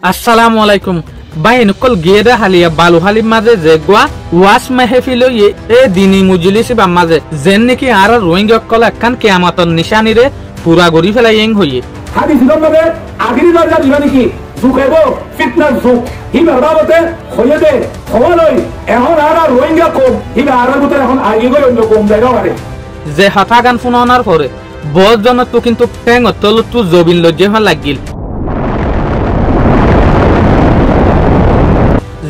আসসালামু আলাইকুম ভাই নকল গেদা হালিয়া বালুহালি মাঝে যে গোয়া ওয়াস মাহফিল এ দিনী মুজলিস বা মাঝে যেন নাকি আর রোহিঙ্গা কল একখান কিয়ামতর নিশানিরে পুরা গড়ি ফেলাই এং হইয়ে হাদিস নম্বরে আগিরি দরজা দিবা নাকি জুকেবো ফিটনেস জুক হিবার বাবতে হইয়ে দে হওয়ালই এখন আর রোহিঙ্গা কম হিবা আর মতো এখন আগে গই অন্য কম জায়গা পারে যে হঠা গান শুনানোর পরে বহুত জন তো কিন্তু ঠেং তল তো জবিন লজ্জে হন লাগিল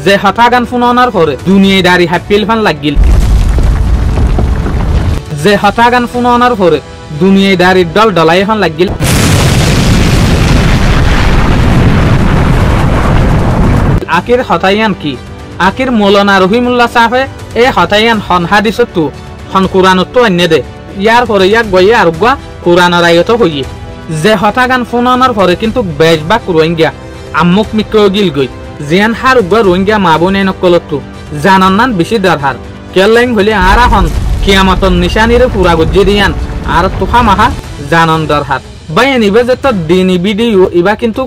যে হঠা গান শুনানোর পরে দুনিয়ায় দাঁড়ি হাপিল ফান লাগিল যে হঠা গান শুনানোর পরে দুনিয়ায় দাঁড়ির দল ডলাই ফান লাগিল আকির হতাইয়ান কি আকির মৌলানা রহিমুল্লাহ সাহেবে এই হতাইয়ান হন হাদিসত তো হন কোরআনত তো অন্য দে ইয়ার পরে ইয়াক গইয়ে আর গুয়া কোরআনের আয়ত হইয়ে যে হতা গান শুনানোর পরে কিন্তু বেশ বা রোহিঙ্গা আম্মুক মিক্র গিল গই জিয়ান হার উগা রোহিঙ্গা মা বোনে নকলত তো জানান নান বেশি দরহার কেল্লাইং হলে আর হন কিয়ামতন নিশানিরে পুরা গজ্জে দিয়ান আর তোহা মাহা জানান দরহার বাই নিবে যে তো দিনী ভিডিও ইবা কিন্তু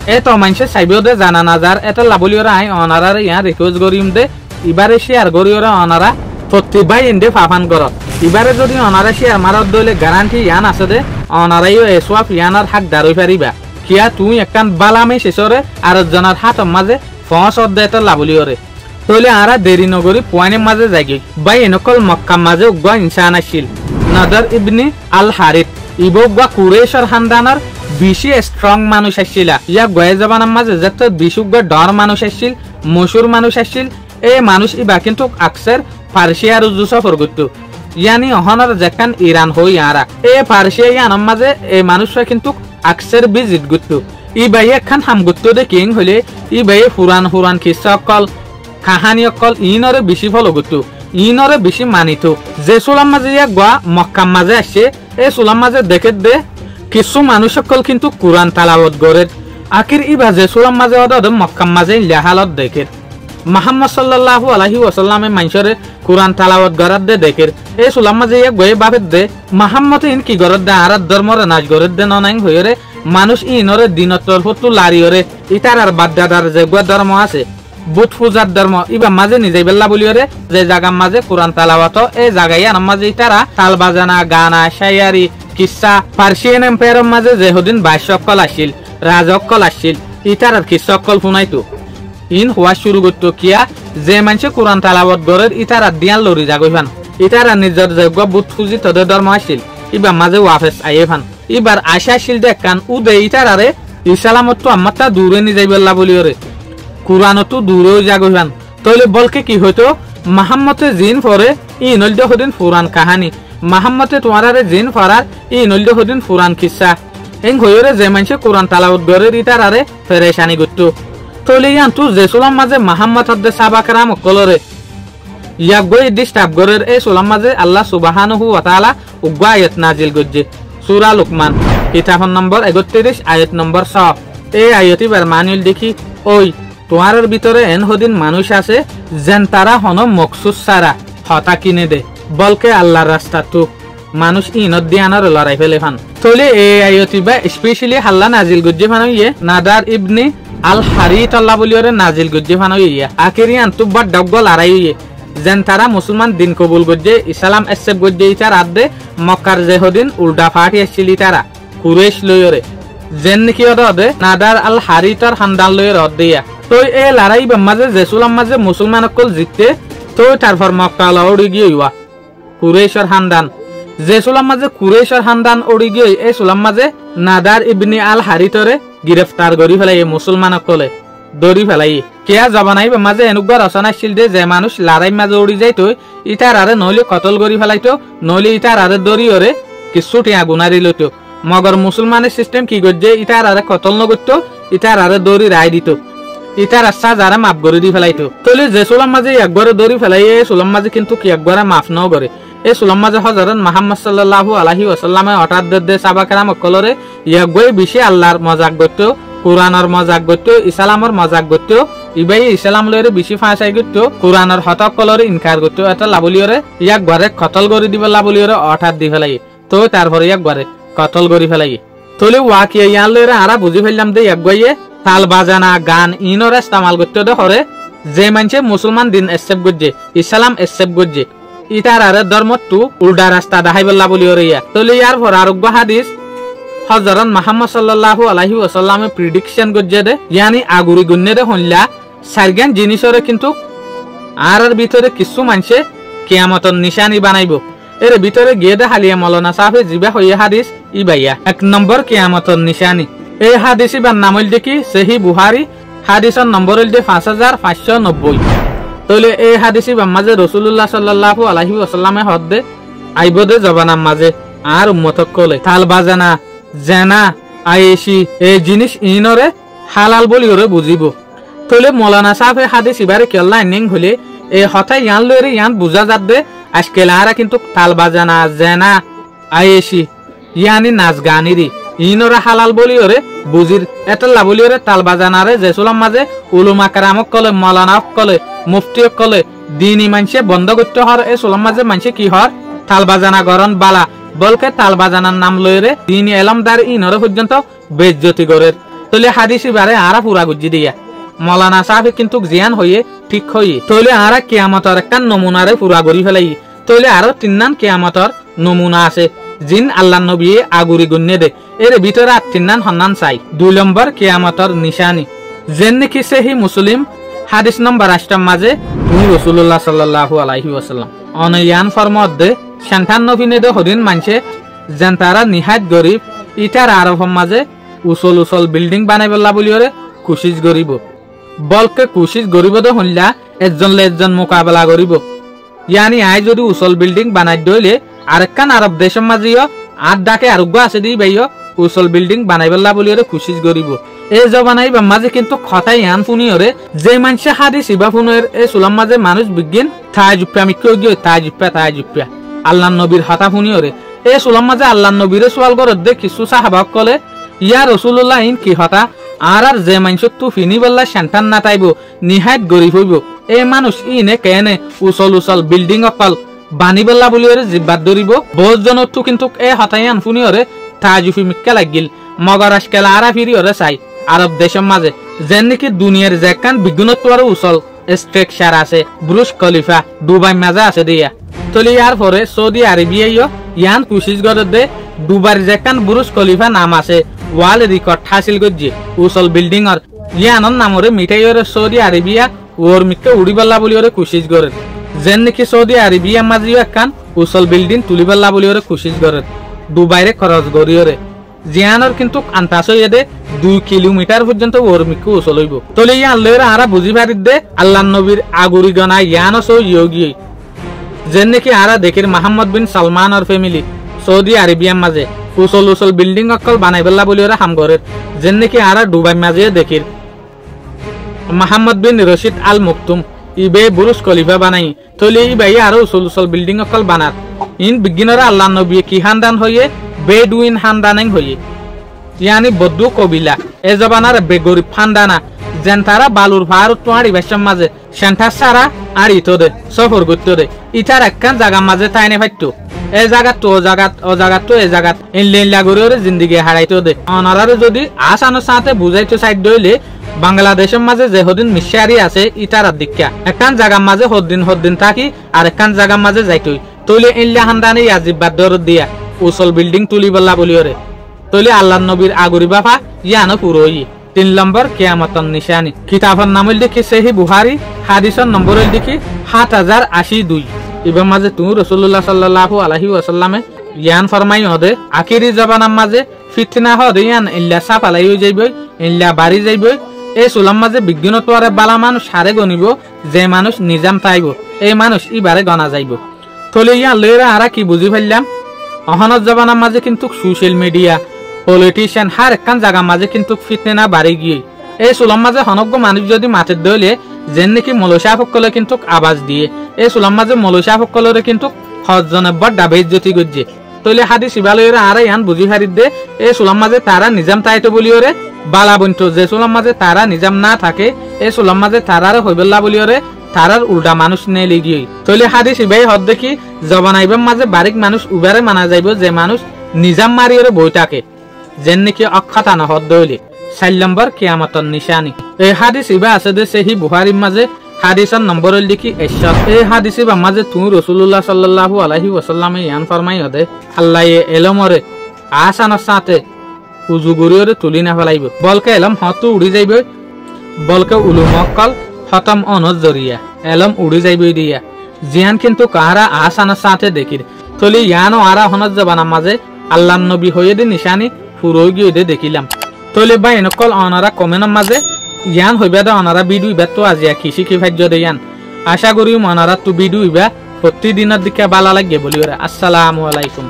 এত মানুষের চাইবেও দে জানা না যার এত লাভলিওরা আই অনারার ইয়ার রিকোয়েস্ট করিম দে ইবারে শেয়ার করিওরা অনারা প্রতিবাই এন্ডে ফাফান কর ইবারে যদি অনারা শেয়ার মারত দলে গ্যারান্টি ইয়ান আছে দে অনারাইও এসওয়াফ ইয়ানার হাক দারই পারিবা কিয়া তুই একখান বালামে শেষরে আর জনের হাত মাঝে ফসদ দে এত লাভলিওরে তইলে আরা দেরি নগরী পয়েনের মাঝে যাই বাই এনেকল মক্কার মাঝে উগ্র ইনসান আসিল নাদার ইবনি আল হারিত ইবগা কুরেশর খানদানের বেশি স্ট্রং মানুষ আসছিল ইয়া গয়ে জবানার মাঝে যত বিশুগ্র ডর মানুষ আসছিল মশুর মানুষ আসছিল এই মানুষ ইবা কিন্তু আকসের ফার্সিয়া রুজু সফর করত ইয়ানি অহনার যেখান ইরান হই আরা এই ফার্সিয়া ইয়ানোর মাঝে এই মানুষরা কিন্তু আকসের বিজিত করত ইবাই একখান হাম করত দে কিং হলে ইবাই ফুরান ফুরান খিসা অকল কাহানি অকল ইনরে বেশি ফলো করত ইনরে বেশি মানিত যে সোলাম মাঝে ইয়া গোয়া মক্কার মাঝে আসছে এই সোলাম মাঝে দেখে দে কিছু মানুষ সকল কিন্তু কোরআন তালাওয়াত করে আখির ইবা যে সুলাম মাঝে ওদের মক্কাম মাঝে লেহালত দেখে মুহাম্মদ সাল্লাল্লাহু আলাইহি ওয়াসাল্লামে মানুষরে কোরআন তালাওয়াত করার দে দেখে এই সুলাম মাঝে এক গয়ে বাবে দে মুহাম্মদ ইন কি গরত দে আর ধর্মরে নাচ গরত দে ননাং হইরে মানুষ ইনরে দিনতর ফতু লারিয়রে ইতার আর বাদদাদার যে গো ধর্ম আছে বুত পূজার ধর্ম ইবা মাঝে নিজে বেল্লা বলিয়রে যে জায়গা মাঝে কোরআন তালাওয়াত এই জায়গায় আর মাঝে ইতারা তাল বাজানা গানা শায়ারি কিসা পার্সিয়ান এম্পায়ারের মাঝে যেহদিন 22 অক্কল আসিল রাজকল আসিল ইতার আর কিসা অক্কল শুনাইতো ইন হওয়া শুরু করতো কিয়া যে মানুষে কোরআন তালাওয়াত করে ইতার আর দিয়ান লরি যাগইফান ইতার আর নিজের যোগ্য বুত ফুজি তদের ধর্ম আসিল ইবা মাঝে ওয়াফেস আইফান এবার আশা আসিল দেখান উদে ইতার আরে ইসলামত তো আমারটা দূরে নি যাইবেল্লা বলিওরে কোরআনতো দূরেও যাগইফান তইলে বলকে কি হইতো মুহাম্মদে জিন পরে ইনল হদিন পুরান কাহানি মুহাম্মদে তোমারে জিন ফরার ইনল হদিন পুরান কিসা এং হইরে যে মানুষে কোরআন তালাওয়াত করে ইতার আরে ফেরেশানি করতো তইলে ইয়ান তু যে সুলাম মাঝে মুহাম্মদ হদ্দে সাহাবাকরাম কলরে ইয়া গই ডিস্টার্ব করে এই সুলাম মাঝে আল্লাহ সুবহানাহু ওয়া তাআলা উগ্র আয়াত নাজিল করছে সূরা লুকমান কিতাব নম্বর 31 আয়াত নম্বর 6 এই আয়াতই বার মানিল দেখি ওই তোমার ভিতরে এন হদিন মানুষ আছে যেন তারা হন মকসুস সারা হতা কিনে দে বলকে আল্লাহর রাস্তা তো মানুষ ইনত দিয়ানার লড়াই ফেলে ফান তলে এই আয়াতই বা স্পেশালি হাল্লা নাজিল গজ্জে ফান ইয়ে নাদার ইবনি আল হারিত আল্লাহ বলিওরে নাজিল গজ্জে ফান ইয়ে আখিরি আনতুবা ডগল লড়াই ইয়ে যেন তারা মুসলমান দিন কবুল গজ্জে ইসলাম একসেপ্ট গজ্জে ইতার আদে মক্কার যে হদিন উল্টা ফাটি আসছিল তারা কুরেশ লয়রে যেন নাকি ওদে নাদার আল হারিতার খানদান লয়ের অদ্দেয়া তো এই লড়াই মাঝে জেসুলাম মাঝে মুসলমান অকল জিততে তো তারপর মক্কা উড়ি গিয়ে কুরেশর খানদান জেসুলাম মাঝে কুরেশর খানদান উড়ি গিয়ে এই সুলাম মাঝে নাদার ইবনি আল হারিতরে গ্রেফতার করি ফেলাই মুসলমান অকলে দৌড়ি ফেলাই কেয়া জবানাই মাঝে এনেকুৱা রচনা আসছিল যে মানুষ লড়াই মাঝে উড়ি যাইতো ইটার আরে নইলে কতল করি ফেলাইতো নইলে ইটার আরে দৌড়ি ওরে কিছু টিয়া গুনারি লইতো মগর মুসলমানের সিস্টেম কি করছে ইটার আরে কতল নগরতো ইটার আরে দৌড়ি রায় দিত ইটার আচ্ছা যারা মাফ করে দি ফেলাইতো তলে যে সুলাম মাঝে একবারে দৌড়ি ফেলাই সুলাম মাঝে কিন্তু কি একবারে মাফ ন করে এই সুলাম মাঝে হযরত মুহাম্মদ সাল্লাল্লাহু আলাইহি ওয়াসাল্লামে হঠাৎ দে সাহাবাকরাম অকলরে ইয়াগই বেশি আল্লাহর মজাক করতো কোরআনের মজাক করতো ইসলামের মজাক করতো ইবাই ইসলাম লয়রে বেশি ফাঁসাই করতো কোরআনের হঠাৎ কলরে ইনকার করতো এটা লাবলিয়রে ইয়াক ঘরে কতল করে দিব লাবলিয়রে হঠাৎ দি ফেলাই তো তারপরে ইয়াক ঘরে কতল করে ফেলাই তলে ওয়াকিয়া ইয়ান লয়রে আরা বুঝি ফেললাম দে ইয়াক গইয়ে তাল বাজানা গান ইনর ইস্তেমাল করতে দে হরে যে মানছে মুসলমান দিন একসেপ্ট করছে ইসলাম একসেপ্ট করছে ইতার আরে ধর্মটু উল্টা রাস্তা দেখাই বললা বলি ওরিয়া তলে ইয়ার পর আরোগ্য হাদিস হযরত মুহাম্মদ সাল্লাল্লাহু আলাইহি ওয়াসাল্লামে প্রেডিকশন করছে দে ইয়ানি আগুরি গুন্নে দে হইলা সারগান জিনিসরে কিন্তু আর ভিতরে কিছু মানছে কিয়ামতের নিশানি বানাইবো এর ভিতরে গিয়ে দে হালিয়া মাওলানা সাহেব জিবা হইয়া হাদিস ইবাইয়া 1 নম্বর কিয়ামতের নিশানি এই হাদিস ইবার নাম হইল দেখি সহি বুখারী হাদিসের নম্বর হইল 5590 তলে এই হাদিস ইবার মাঝে রাসূলুল্লাহ সাল্লাল্লাহু আলাইহি ওয়াসাল্লামে হদে আইবদে জবানার মাঝে আর উম্মতক কলে তাল বাজানা জানা আয়েশি এই জিনিস ইনরে হালাল বলি ওরে বুঝিব তলে মাওলানা সাহেব হাদিস ইবারে কেল্লা নিং হলে এই হঠাৎ ইয়ান লইরে ইয়ান বুঝা যাত দে আজকে লারা কিন্তু তাল বাজানা জানা আয়েশি ইয়ানি নাচ গানিরি ইনরা হালাল বলি ওরে বুজির এতলা বলি ওরে তাল বাজানারে জেসুলাম মাঝে উলুমা কারামক কলে মাওলানাক কলে মুফতিয়ক কলে দিনী মানছে বন্ধ করতে হর এ সুলাম মাঝে মানছে কি হর তাল বাজানা গরন বালা বলকে তাল বাজানার নাম লইরে দিনী এলমদার ইনরে পর্যন্ত বেজ্জতি করের তলে হাদিস বারে আরা পুরা গুজি দিয়া মাওলানা সাহেব কিন্তু জিয়ান হইয়ে ঠিক হইয়ে তলে আরা কিয়ামতের একটা নমুনারে পুরা গরি ফেলাই তলে আরো তিননান কিয়ামতের নমুনা আছে জিন আল্লাহ নবী আগুরি গুন্নে দে এর ভিতরে তিননান হন্নান চাই 2 নম্বর কিয়ামতের নিশানি যেন নাকি সহি মুসলিম হাদিস নম্বর 8 মাঝে তুমি রাসূলুল্লাহ সাল্লাল্লাহু আলাইহি ওয়াসাল্লাম অনয়ান ফরমত দে 97 দে হদিন মানছে যেন তারা নিহাত গরিব ইটার আরব মাঝে উসল উসল বিল্ডিং বানাইবলা বলি ওরে কোশিশ করিব বলকে কোশিশ করিব দে হইলা একজন লে একজন মোকাবেলা করিব ইয়ানি আই যদি উসল বিল্ডিং বানাই দইলে আরেকখান আরব দেশের মাঝিও আর ডাকে আরোগ্য আছে দি ভাইও উসল বিল্ডিং বানাইবলা বলি ওরে কোশিশ করিব এই জবানাই বা মাঝে কিন্তু খতাই ইয়ান ফুনি ওরে যে মানুষে হাদিস ইবা ফুনের এই সুলাম মাঝে মানুষ বিজ্ঞান তাজুপ্পা মিক্কো গিয়ে তাজুপ্পা আল্লাহ নবীর হতা ফুনি ওরে এই সুলাম মাঝে আল্লাহ নবীরে সোয়াল করত দে কিছু সাহাবাক কলে ইয়া রাসূলুল্লাহ ইন কি হতা আর যে মানুষ তু ফিনি বললা শান্তান না তাইব নিহাত গরিব হইব এই মানুষ ইনে কেনে উসল উসল বিল্ডিং অকল বানি বললা বলি ওরে জিব্বাত ধরিব বহুজনের তো কিন্তু এই হতায়ান ফুনি ওরে তাজুফি মিক্কা লাগিল মগর আজকাল আরা ফিরি ওরে চাই আরব দেশের মাঝে যেন নাকি দুনিয়ার যেখান বিজ্ঞানত আর উসল স্ট্রাকচার আছে বুর্জ খলিফা দুবাই মাঝে আছে দিয়া তলি ইয়ার পরে সৌদি আরবিয়াইও ইয়ান কোশিশ করে দে দুবার যেখান বুর্জ খলিফা নাম আছে ওয়ার্ল্ড রেকর্ড হাসিল করছে উসল বিল্ডিং আর ইয়ানোর নামরে মিঠাই ওরে সৌদি আরবিয়া ওর মিক্কা উড়িবাল্লা বলি ওরে কোশিশ করে যেন নাকি সৌদি আরবিয়া মাঝিও একখান উসল বিল্ডিং তুলিবাল্লা বলি ওরে কোশিশ করে দুবাইরে খরচ করি ওরে জিয়ানোর কিন্তু আন্তাস হইয়ে দে 2 কিলোমিটার পর্যন্ত ওর মিক্কু উসল হইব তলে ইয়ান লইরা আরা বুঝি পারি দে আল্লাহ নবীর আগুরি গনা ইয়ানো সো ইয়োগী যেন নাকি আরা দেখির মোহাম্মদ বিন সালমান আর ফ্যামিলি সৌদি আরবিয়ার মাঝে উসল উসল বিল্ডিং অকল বানাইবেলা বলি ওরা হাম করে যেন নাকি আরা দুবাই মাঝে দেখির মোহাম্মদ বিন রশিদ আল মুকতুম ইবে বুর্জ খলিফা বানাই তলে ই ভাই আরো উসল উসল বিল্ডিং অকল বানার ইন বিজ্ঞানরা আল্লাহ নবী কি খানদান হইয়ে বেডুইন খানদান হইয়ে ইয়ানি বদ্দু কবিলা এ জবানার বেগরিব খানদানা যেন তারা বালুর ভার তোয়ারি বেশম মাঝে সেন্টা সারা আর ইতো দে সফর করতে দে ইটার একখান জায়গা মাঝে তাইনে ফাইতো এ জায়গা তো ও জায়গা তো এ জায়গা ইনলেনলা করে ওরে জিন্দিগি হারাইতো দে অনারারে যদি আসানোর সাথে বুঝাইতো সাইড দইলে বাংলাদেশের মাঝে যে হদিন মিশারি আছে ইটার দীক্ষা একখান জায়গার মাঝে হদ্দিন থাকি আর একখান জায়গার মাঝে যাইতই তইলে ইল্লা হান্দানি আজিবাদ দরদ দিয়া উসল বিল্ডিং তুলি বললা বলি ওরে তইলে আল্লাহ নবীর আগুরি বাফা ইয়ানো পুরোই 3 নম্বর কিয়ামতের নিশানি কিতাবের নাম হইল দেখি সহি বুখারী হাদিসের নম্বর হইল দেখি 7082 ইবার মাঝে তুমি রাসূলুল্লাহ সাল্লাল্লাহু আলাইহি ওয়াসাল্লামে ইয়ান ফরমাই হদে আখিরি জবানার মাঝে ফিতনা হদে ইয়ান ইল্লা সাফালাই হই যাইবই ইল্লা বাড়ি যাইবই এই সুলাম মাঝে বিজ্ঞানত আর বালা মানুষ হারে গনিব যে মানুষ নিজাম পাইব এই মানুষ ইবারে গনা যাইব তলে ইয়ান লইরা আরা কি বুঝি ফেললাম অহনত জবানার মাঝে কিন্তু সোশ্যাল মিডিয়া পলিটিশিয়ান হার একখান জায়গা মাঝে কিন্তু ফিতনা বাড়ি গিয়ে এই সুলাম মাঝে হনজ্ঞ মানুষ যদি মাঠের দইলে যেন নাকি মলসা সকলে কিন্তু আওয়াজ দিয়ে এই সুলাম মাঝে মলসা সকলরে কিন্তু হজনে বড় ডাবে ইজ্জতি গজ্জে তইলে হাদিস ইবালয়রা আর ইয়ান বুঝি হারিদ দে এই সুলাম মাঝে তারা নিজাম তাইতো বলি ওরে বালা বন্ত যে সুলাম মাঝে তারা নিজাম না থাকে এই সুলাম মাঝে তারারে হইবেল্লা বলি ওরে তারার উল্টা মানুষ নে লিগিয়ে তইলে হাদিস ইবাই হদ দেখি জবানাইবের মাঝে বারিক মানুষ উবারে মানা যাইব যে মানুষ নিজাম মারি ওরে বই থাকে যেন নাকি অক্ষতা না হদ দইলে 4 নম্বর কিয়ামতর নিশানি। এই হাদিস ইবা আছে দে সহি বুখারীর মাঝে হাদিসের নম্বর লিখি 100। এই হাদিসে বা মাঝে তুই রাসূলুল্লাহ সাল্লাল্লাহু আলাইহি ওয়াসাল্লামে ইয়ান ফরমাই হদে আল্লাহ এলমরে আসানের সাথে উজুগুরিয়রে তুলি না ফেলাইব বলকে এলম হত উড়ি যাইব বলকে উলুমকল খতম অনজ জরিয়া এলম উড়ি যাইব দিয়া জিয়ান কিন্তু কাহারা আসানের সাথে দেখির তলি ইয়ানো আরা হনজ জবানা মাঝে আল্লাহর নবী হয়ে দে নিশানি ফুরোই গিয়ে দে দেখিলাম তলে বা এনেকল অনারা কমেনের মাঝে ইয়ান হইবা দে অনারা বিডু ইবা তো আজিয়া কৃষি কি ভাজ্য দে ইয়ান আশা করি অনারা তো বিডু ইবা প্রতিদিনের দিকে বালা লাগে বলি আসসালামু আলাইকুম।